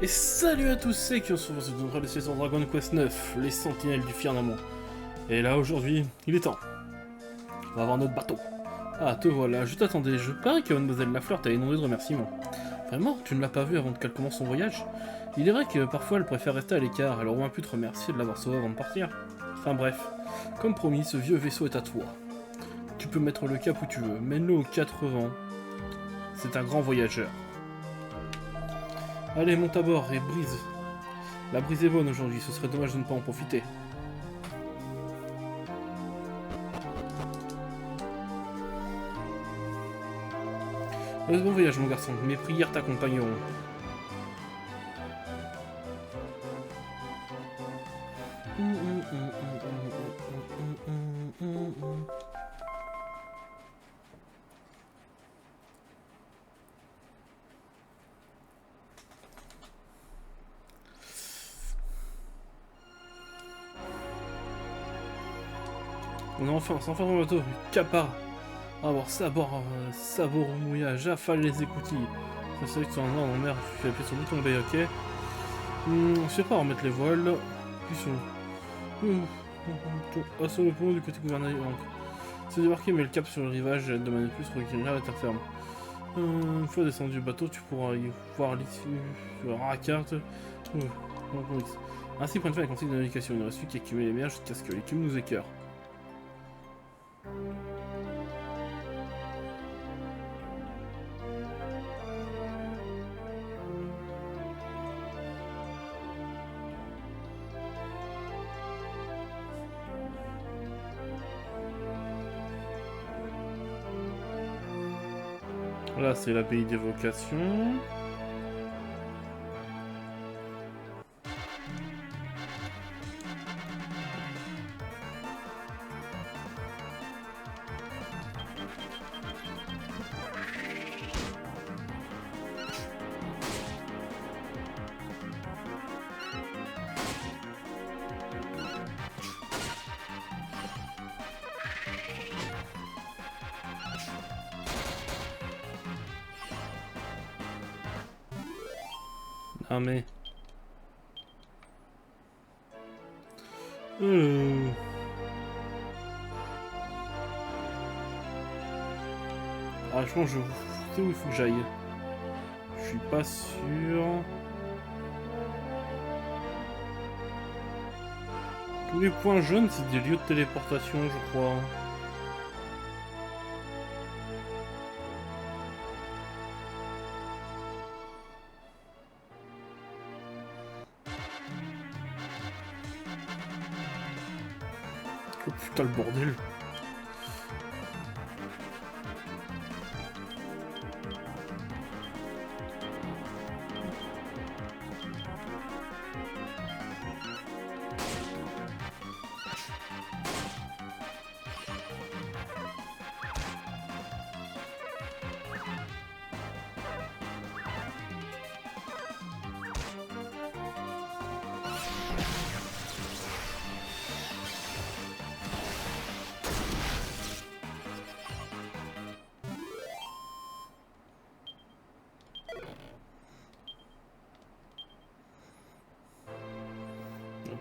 Et salut à tous ceux qui ont sur cette nouvelle saison Dragon Quest 9, les sentinelles du firmament. Et là aujourd'hui, il est temps. On va avoir notre bateau. Ah, te voilà, je t'attendais. Je parie que Mademoiselle Lafleur t'a inondé de remerciements. Vraiment, tu ne l'as pas vue avant qu'elle commence son voyage? Il est vrai que parfois elle préfère rester à l'écart, elle aurait moins pu te remercier de l'avoir sauvée avant de partir. Enfin bref, comme promis, ce vieux vaisseau est à toi. Tu peux mettre le cap où tu veux, mène-le aux 4 vents. C'est un grand voyageur. Allez, monte à bord et brise. La brise est bonne aujourd'hui, ce serait dommage de ne pas en profiter. Bon voyage mon garçon, mes prières t'accompagneront. On est enfin dans le bateau, capard. Avoir sabord au mouillage, affale les écoutilles. C'est ça que tu en as en mer, tu fais appuyer sur le bouton B, ok. Je sais pas remettre les voiles. Puis sur... sur le pont du côté gouvernail. C'est débarqué, mais le cap sur le rivage de manière plus recueillir la terre ferme. Une fois descendu du bateau, tu pourras y voir l'issue sur la carte. Ainsi, prenne fin à la consigne de navigation. Il ne reste plus qu'à écumer les mers jusqu'à ce que l'écume nous écœure. Là, c'est l'abbaye d'évocation. Ah mais... Ah, je pense que je sais où il faut que j'aille. Je suis pas sûr. Tous les points jaunes, c'est des lieux de téléportation, je crois. Oh putain, le bordel.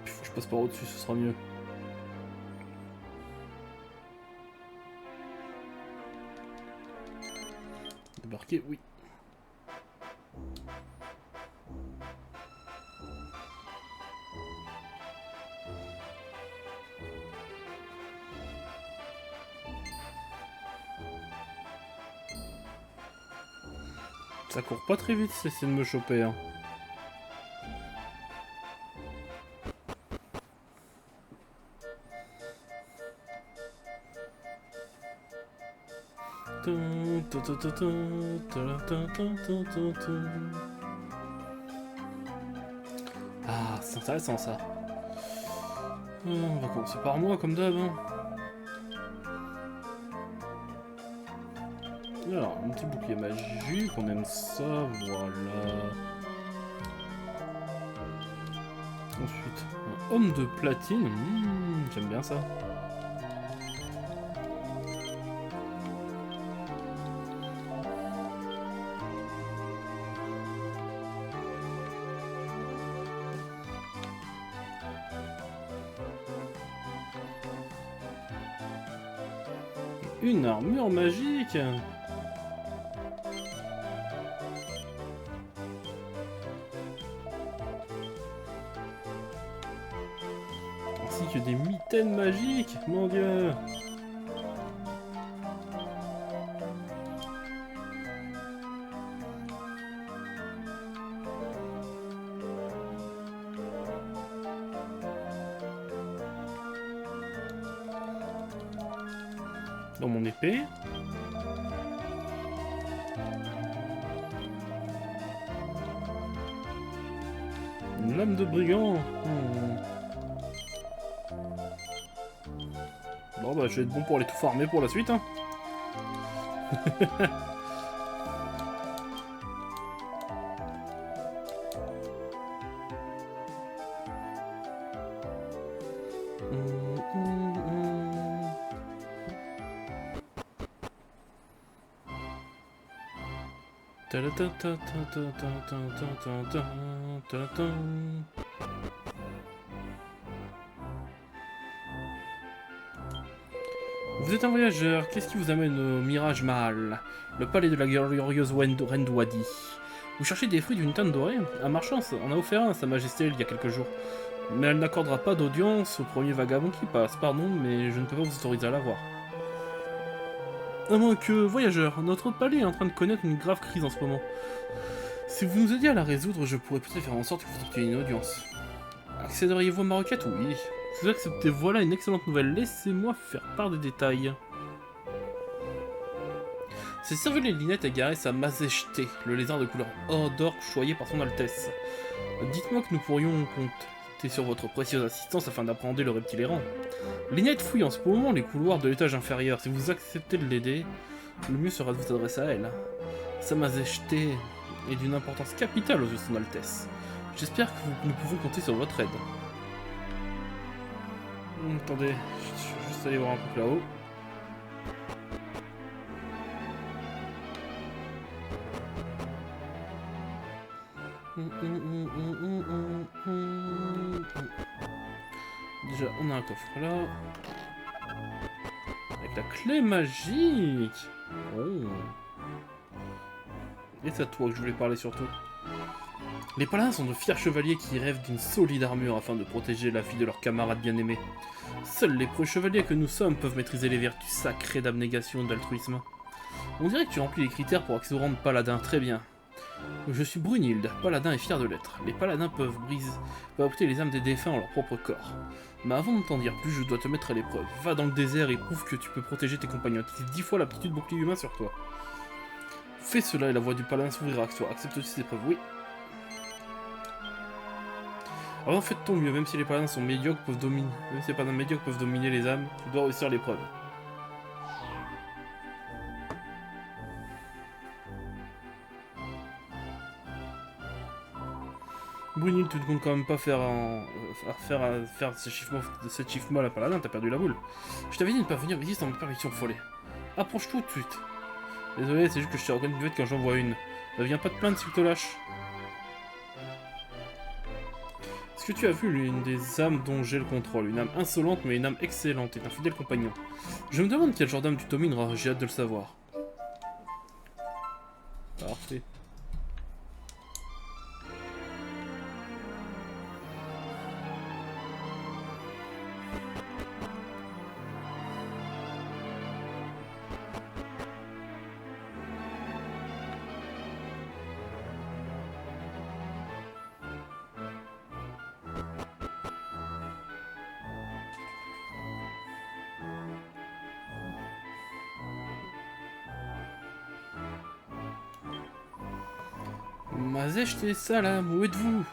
Puis faut que je passe par au-dessus, ce sera mieux. Débarquer, oui. Ça court pas très vite, c'est de me choper, hein. Ah, c'est intéressant ça. On va commencer par moi comme d'hab. Hein. Alors, un petit bouclier magique, on aime ça, voilà. Ensuite, un homme de platine, j'aime bien ça. une armure magique. Ainsi que des mitaines magiques, mon dieu. Dans mon épée. Une lame de brigand. Bon bah je vais être bon pour aller tout farmer pour la suite hein. Vous êtes un voyageur, qu'est-ce qui vous amène au Mirage Mahal, le palais de la glorieuse reine Douadi? Vous cherchez des fruits d'une teinte dorée? Un marchand en a offert un à sa majesté il y a quelques jours. Mais elle n'accordera pas d'audience au premier vagabond qui passe, pardon, mais je ne peux pas vous autoriser à la voir. À moins que, voyageur, notre palais est en train de connaître une grave crise en ce moment. Si vous nous aidiez à la résoudre, je pourrais peut-être faire en sorte que vous obteniez une audience. Accéderiez-vous à ma requête? Oui. Si vous acceptez, voilà une excellente nouvelle. Laissez-moi faire part des détails. C'est cervelet Linette a garé sa majesté, le lézard de couleur or d'or choyé par son Altesse. Dites-moi que nous pourrions compter sur votre précieuse assistance afin d'appréhender le reptile errant. Linette fouille en ce moment les couloirs de l'étage inférieur. Si vous acceptez de l'aider, le mieux sera de vous adresser à elle. Sa majesté est d'une importance capitale aux yeux de son Altesse. J'espère que nous pouvons compter sur votre aide. Attendez, je vais juste aller voir un peu là-haut. Déjà, on a un coffre là. Avec la clé magique. Oh. Et c'est à toi que je voulais parler surtout. Les paladins sont de fiers chevaliers qui rêvent d'une solide armure afin de protéger la vie de leurs camarades bien-aimés. Seuls les preux chevaliers que nous sommes peuvent maîtriser les vertus sacrées d'abnégation et d'altruisme. On dirait que tu remplis les critères pour accéder au rang de paladin, très bien. Je suis Brunhilde, paladin et fier de l'être. Les paladins peuvent ôter les âmes des défunts en leur propre corps. Mais avant de t'en dire plus, je dois te mettre à l'épreuve. Va dans le désert et prouve que tu peux protéger tes compagnons. Utilise 10 fois l'aptitude bouclier humain sur toi. Fais cela et la voix du paladin s'ouvrira à toi. Accepte-tu ces épreuves? Oui. Alors fais de ton mieux, même si les paladins sont médiocres, peuvent dominer les âmes, tu dois réussir l'épreuve. Brunhilde, tu ne comptes quand même pas faire cette chiffre molle à paladin, t'as perdu la boule. Je t'avais dit de ne pas venir ici sans ma permission follet. Approche-toi tout de suite. Désolé, c'est juste que je te reconnais vite quand j'en vois une. Ne viens pas te plaindre s'il te lâche. Est-ce que tu as vu l'une des âmes dont j'ai le contrôle? Une âme insolente mais une âme excellente et un fidèle compagnon. Je me demande quel genre d'âme tu domineras, j'ai hâte de le savoir. Parfait. Majesté Salam, où êtes-vous?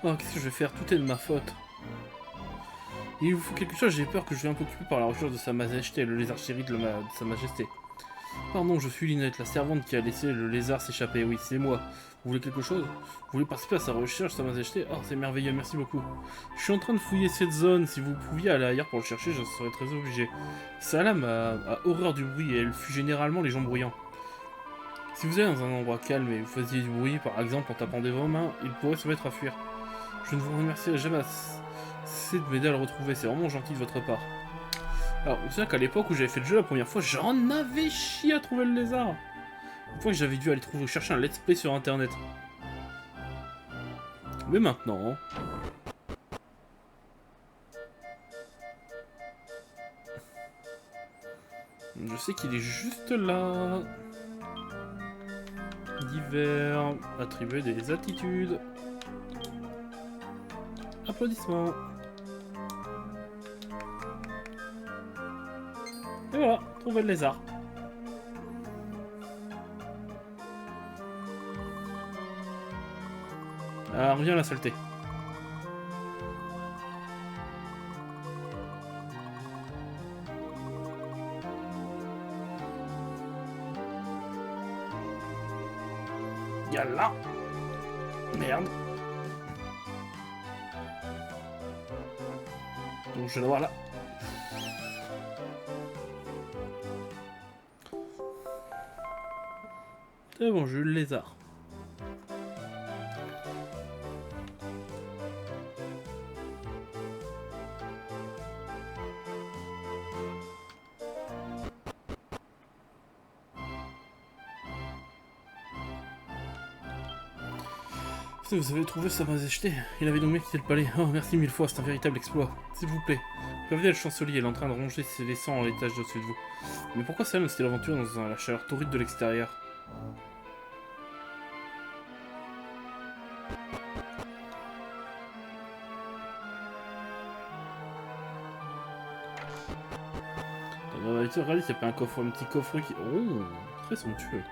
Oh, qu'est-ce que je vais faire? Tout est de ma faute. Il vous faut quelque chose, j'ai peur que je sois un peu occupé par la recherche de sa majesté, le lézard chéri de sa majesté. Pardon, je suis Linette, la servante qui a laissé le lézard s'échapper. Oui, c'est moi. Vous voulez quelque chose? Vous voulez participer à sa recherche, sa majesté? Oh, c'est merveilleux, merci beaucoup. Je suis en train de fouiller cette zone. Si vous pouviez aller ailleurs pour le chercher, je serais très obligé. Salam a horreur du bruit et elle fuit généralement les gens bruyants. Si vous allez dans un endroit calme et vous faisiez du bruit, par exemple en tapant des vos mains, il pourrait se mettre à fuir. Je ne vous remercierai jamais assez de m'aider à le retrouver, c'est vraiment gentil de votre part. Alors, c'est vrai qu'à l'époque où j'avais fait le jeu la première fois, j'en avais chié à trouver le lézard. Une fois que j'avais dû aller chercher un let's play sur internet. Mais maintenant... je sais qu'il est juste là. Divers. Attribuer des attitudes. Applaudissements. Et voilà, trouver le lézard. Alors, revient la saleté. Yalla. Merde. Donc je vais l'avoir là. C'est bon, j'ai eu le lézard. Vous avez trouvé Sa Majesté. Il avait donc bien quitté le palais. Oh, merci mille fois, c'est un véritable exploit. S'il vous plaît. Prévenez le chancelier, il est en train de ronger ses laissants à l'étage au-dessus de vous. Mais pourquoi ça, c'était l'aventure dans la chaleur torride de l'extérieur? Regardez, il y a pas un petit coffre qui... Oh, très somptueux.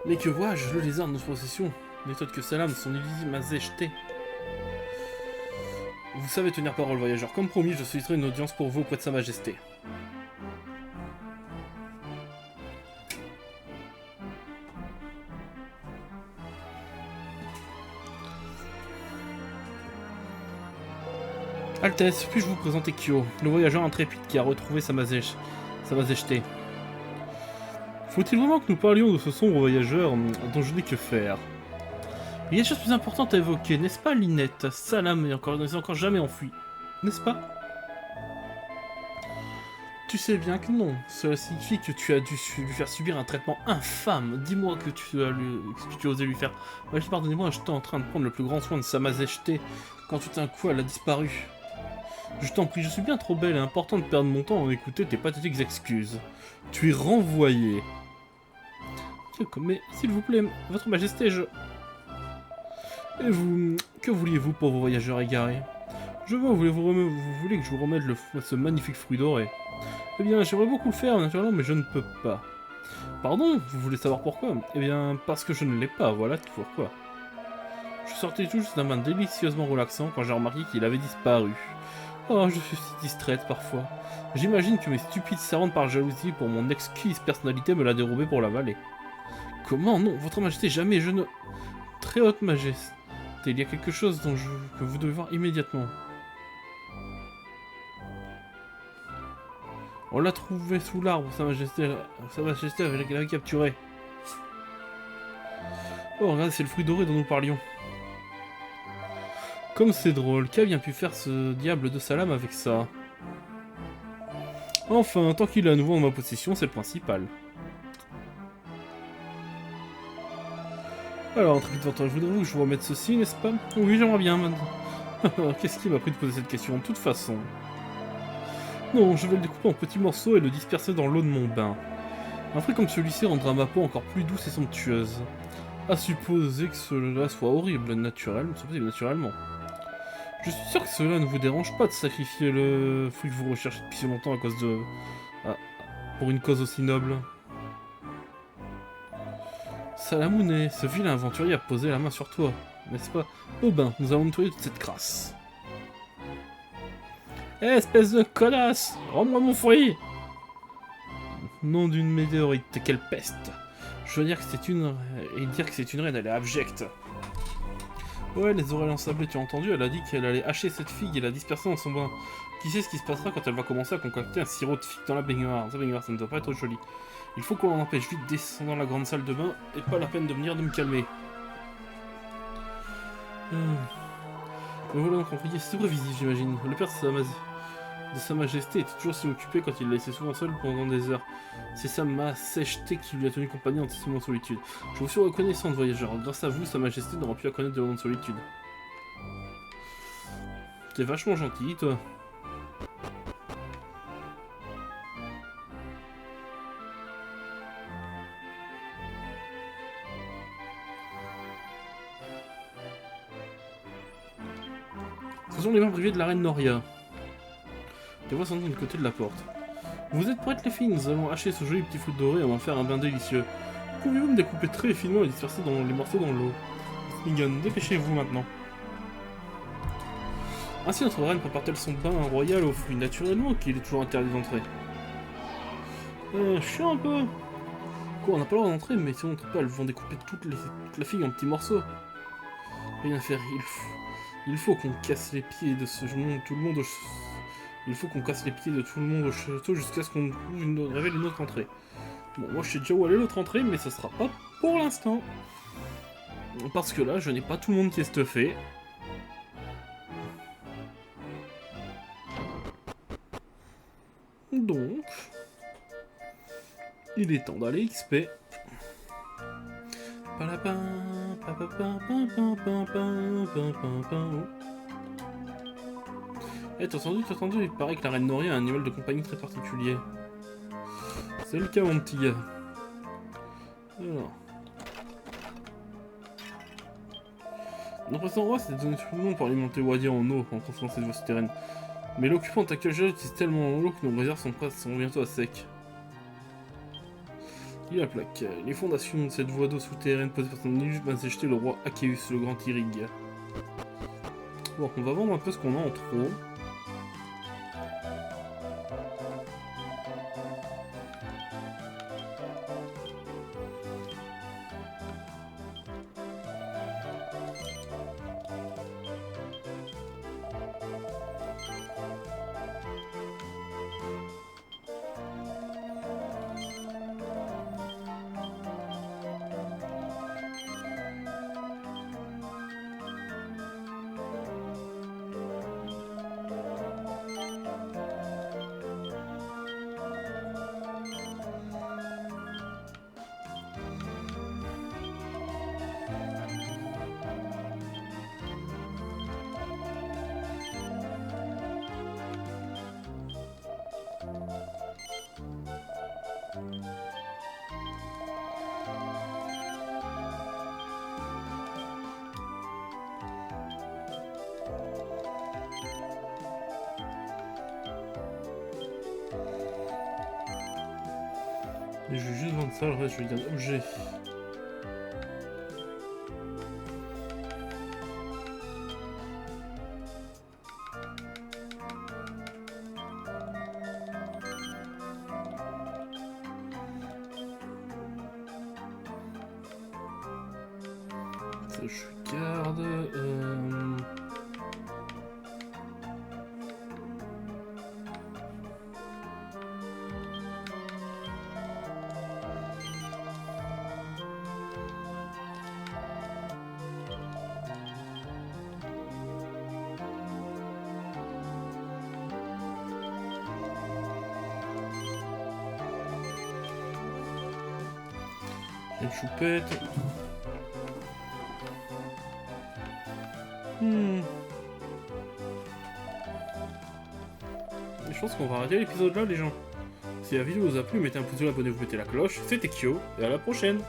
Mais que vois-je, le lézard de notre possession n'est autre que Salam, son illisible Majesté. Vous savez tenir parole, voyageur. Comme promis, je solliciterai une audience pour vous auprès de Sa Majesté. Altesse, puis-je vous présenter Kyo, le voyageur intrépide qui a retrouvé Sa Majesté. Faut-il vraiment que nous parlions de ce sombre voyageur dont je n'ai que faire? Il y a des choses plus importantes à évoquer, n'est-ce pas, Linette? Salam ne s'est encore jamais enfui, n'est-ce pas? Tu sais bien que non. Cela signifie que tu as dû lui faire subir un traitement infâme. Dis-moi que tu as osé lui faire. Pardonnez-moi, j'étais en train de prendre le plus grand soin de Sa Majesté quand tout d'un coup elle a disparu. Je t'en prie, je suis bien trop belle et important de perdre mon temps à écouter tes pathétiques excuses. Tu es renvoyé. Mais s'il vous plaît, votre majesté, Et vous, que vouliez-vous pour vos voyageurs égarés? Je vois, vous voulez que je vous remette ce magnifique fruit doré. Eh bien, j'aimerais beaucoup le faire, naturellement, mais je ne peux pas. Pardon, vous voulez savoir pourquoi? Eh bien, parce que je ne l'ai pas, voilà pourquoi. Je sortais tout juste d'un bain délicieusement relaxant quand j'ai remarqué qu'il avait disparu. Oh, je suis si distraite parfois. J'imagine que mes stupides servantes par jalousie pour mon exquise personnalité me l'a dérobé pour l'avaler. Comment? Non, votre majesté, jamais, je ne... Très haute majesté, il y a quelque chose que vous devez voir immédiatement. On l'a trouvé sous l'arbre, Sa Majesté avait capturé. Oh, regardez, c'est le fruit doré dont nous parlions. Comme c'est drôle, qu'a bien pu faire ce diable de Salam avec ça? Enfin, tant qu'il est à nouveau en ma possession, c'est le principal. Alors, très vite, je voudrais que je vous remette ceci, n'est-ce pas? Oui, j'aimerais bien, maintenant. Qu'est-ce qui m'a pris de poser cette question? De toute façon... Non, je vais le découper en petits morceaux et le disperser dans l'eau de mon bain. Un fruit comme celui-ci rendra ma peau encore plus douce et somptueuse. À supposer que cela soit horrible, naturellement. Je suis sûr que cela ne vous dérange pas de sacrifier le fruit que vous recherchez depuis si longtemps à cause de... pour une cause aussi noble. Salamouné, ce vilain aventurier a posé la main sur toi, n'est-ce pas? Oh ben, nous allons nettoyer toute cette crasse. Espèce de connasse! Rends-moi mon fruit! Nom d'une météorite, quelle peste! Je veux dire que c'est une... Et dire que c'est une reine, elle est abjecte. Ouais, les oreilles ensablées, tu as entendu? Elle a dit qu'elle allait hacher cette figue et la disperser dans son bain. Qui sait ce qui se passera quand elle va commencer à concocter un sirop de figue dans la baignoire? Sa baignoire, ça ne doit pas être joli. Il faut qu'on l'en empêche vite, descendre dans la grande salle de bain, et pas la peine de venir de me calmer. Me voilà donc envoyé sur visite, j'imagine. Le père de Sa Majesté était toujours si occupé quand il l'a laissé souvent seul pendant des heures. C'est Sa Majesté qui lui a tenu compagnie en ces moments de solitude. Je vous suis reconnaissant de voyageur. Grâce à vous, Sa Majesté n'aura plus à connaître de moments de solitude. T'es vachement gentil, toi. Ce sont les mains privées de la reine Noria. Les voix s'entendent du côté de la porte. Vous êtes prêtes les filles? Nous allons hacher ce joli petit fruit doré et en faire un bain délicieux. Pouvez-vous me découper très finement et disperser les morceaux dans l'eau? Mignonne, dépêchez-vous maintenant. Ainsi notre reine prépare-t-elle son bain royal aux fruits, naturellement qu'il est toujours interdit d'entrer. Je suis un peu... Quoi, on n'a pas le droit d'entrer, mais si on n'entre pas, elles vont découper toute la figue en petits morceaux. Rien à faire, il faut qu'on casse les pieds de tout le monde Il faut qu'on casse les pieds de tout le monde au château jusqu'à ce qu'on révèle une autre entrée. Bon, moi je sais déjà où aller l'autre entrée, mais ça sera pas pour l'instant. Parce que là, je n'ai pas tout le monde qui est stuffé. Donc... il est temps d'aller XP. Eh, t'as entendu, il paraît que la reine Noria a un animal de compagnie très particulier. C'est le cas, mon petit gars. Alors. Notre précédent roi s'est donné tout le monde pour alimenter Wadia en eau en transformant cette voie souterraine. Mais l'occupant actuel utilise tellement l'eau que nos réserves sont bientôt à sec. Il a plaque. Les fondations de cette voie d'eau souterraine posées par son majesté le roi Akeus, le grand Irig. Bon, on va vendre un peu ce qu'on a en trop. Et je vais juste vendre ça, le reste je vais dire objet. Ça je garde. Une choupette. Je pense qu'on va arrêter l'épisode là les gens. Si la vidéo vous a plu, mettez un pouce bleu, abonnez-vous, mettez la cloche. C'était Kyo, et à la prochaine.